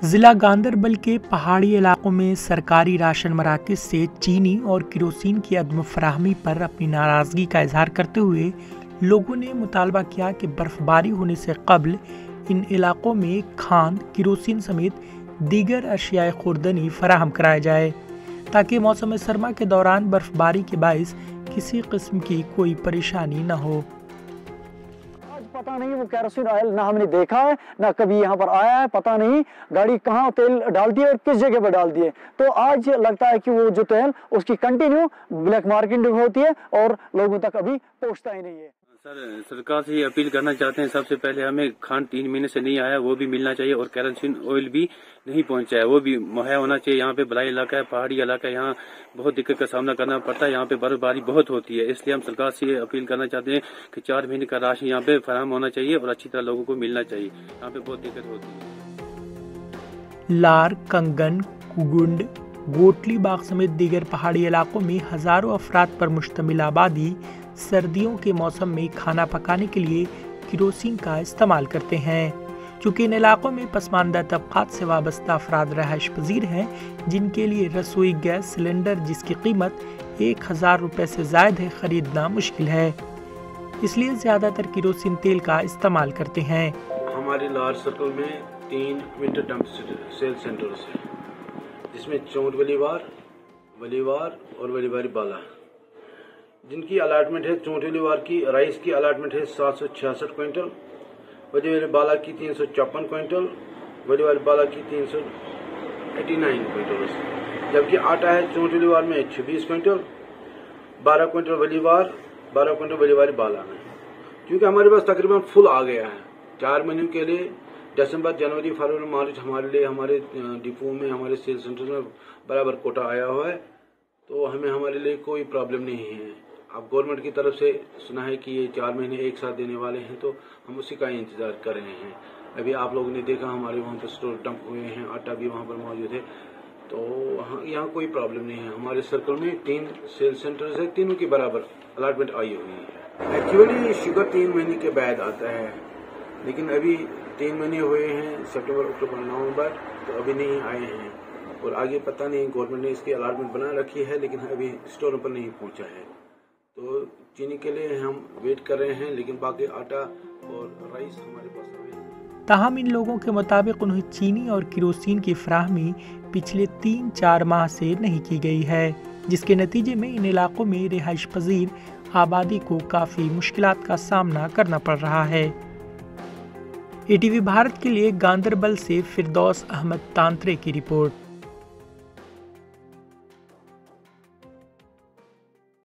ضلع گاندربل کے پہاڑی علاقوں میں سرکاری راشن مراکز سے چینی اور کیروسین کی عدم فراہمی پر اپنی ناراضگی کا اظہار کرتے ہوئے لوگوں نے مطالبہ کیا کہ برف باری ہونے سے قبل ان علاقوں میں کھاند، کیروسین سمیت دیگر اشیاء خوردنی فراہم کرایا جائے تاکہ موسم سرما کے دوران برف باری کے باعث کسی قسم کی کوئی پریشانی نہ ہو۔ پتہ نہیں وہ کیروسین آئل نہ ہم نے دیکھا ہے نہ کبھی یہاں پر آیا ہے، پتہ نہیں گاڑی کہاں تیل ڈالتی ہے اور کس جگہ پر ڈالتی ہے۔ تو آج لگتا ہے کہ وہ جو تیل اس کی کنٹینیو بلیک مارکیٹ ہوتی ہے اور لوگوں تک ابھی پہنچتا ہی نہیں ہے۔ سر سرکار سے یہ اپیل کرنا چاہتے ہیں، سب سے پہلے ہمیں کھان 3 مہینے سے نہیں آیا وہ بھی ملنا چاہیے، اور کیروسین آئل بھی نہیں پہنچا ہے وہ بھی مہیا ہونا چاہیے۔ یہاں پہ بلائی علاقہ ہے، پہاڑی علاقہ ہے، یہاں بہت دقت کا سامنا کرنا پڑتا ہے، یہاں پہ برف باری بہت ہوتی ہے، اس لیے ہم سرکار سے یہ اپیل کرنا چاہتے ہیں کہ 4 مہینے کا راشن یہاں پہ فراہم ہونا چاہیے اور اچھی طرح لوگوں کو ملنا چاہیے، یہاں پہ بہت دقت ہوتی ہے۔ لار، کنگن، کگنڈ، گوٹلی باغ سمیت دیگر پہاڑی علاقوں میں ہزاروں افراد پر مشتمل آبادی سردیوں کے موسم میں کھانا پکانے کے لیے کیروسین کا استعمال کرتے ہیں۔ چونکہ ان علاقوں میں پسماندہ طبقات سے وابستہ افراد رہائش پذیر ہیں جن کے لیے رسوئی گیس سلنڈر جس کی قیمت 1000 روپے سے زائد ہے خریدنا مشکل ہے، اس لیے زیادہ تر کیروسین تیل کا استعمال کرتے ہیں۔ ہمارے لار سرکل میں 3 ونٹر ڈمپ سیل سینٹرز ہیں، جس میں چونٹ ولیوار اور ولیواری بالا، جن کی الاٹمنٹ ہے چونٹ ولیوار کی رائس کی الاٹمنٹ ہے 766 کوئنٹل، ولیواری بالا کی 354 کوئنٹل، ولیواری بالا کی 389 کوئنٹل، جبکہ آٹا ہے چونٹ ولیوار میں 26 کوئنٹل، 12 کوئنٹل ولیوار، 12 کوئنٹل ولیواری بالا میں۔ کیونکہ ہمارے پاس تقریباً فل آ گیا ہے 4 مہینوں کے لیے، دسمبر، جنوری، فروری، مارچ ہمارے لیے ہمارے ڈپو میں ہمارے سیل سینٹر میں برابر کوٹا آیا ہوا ہے، تو ہمارے لیے کوئی پرابلم نہیں ہے۔ اب گورنمنٹ کی طرف سے سنا ہے کہ یہ 4 مہینے ایک ساتھ دینے والے ہیں، تو ہم اسی کا انتظار کر رہے ہیں۔ ابھی آپ لوگوں نے دیکھا ہمارے وہاں پہ اسٹور ڈمپ ہوئے ہیں، آٹا بھی وہاں پر موجود ہے، تو یہاں کوئی پرابلم نہیں ہے۔ ہمارے سرکل میں 3 سیل سینٹرز ہیں، تینوں کی برابر الاٹمنٹ آئی ہوئی ہے۔ ایکچولی شوگر 3 مہینے کے بعد آتا ہے، لیکن ابھی 3 مہینے ہوئے ہیں، سپٹمبر، اکتوبر، نومبر، تو ابھی نہیں آئے ہیں، اور آگے پتہ نہیں گورنمنٹ نے اس کی الاٹمنٹ بنا رکھی ہے لیکن ابھی اسٹوروں پر نہیں پہنچا ہے۔ تو چینی کے لیے ہم ویٹ کر رہے ہیں، لیکن باقی آٹا اور رائس ہمارے پاس ہے۔ تاہم ان لوگوں کے مطابق انہیں چینی اور کیروسین کی فراہمی پچھلے 3-4 ماہ سے نہیں کی گئی ہے، جس کے نتیجے میں ان علاقوں میں رہائش پذیر آبادی کو کافی مشکلات کا سامنا کرنا پڑ رہا ہے۔ ATV بھارت کے لیے گاندربل سے فردوس احمد تانترے کی رپورٹ۔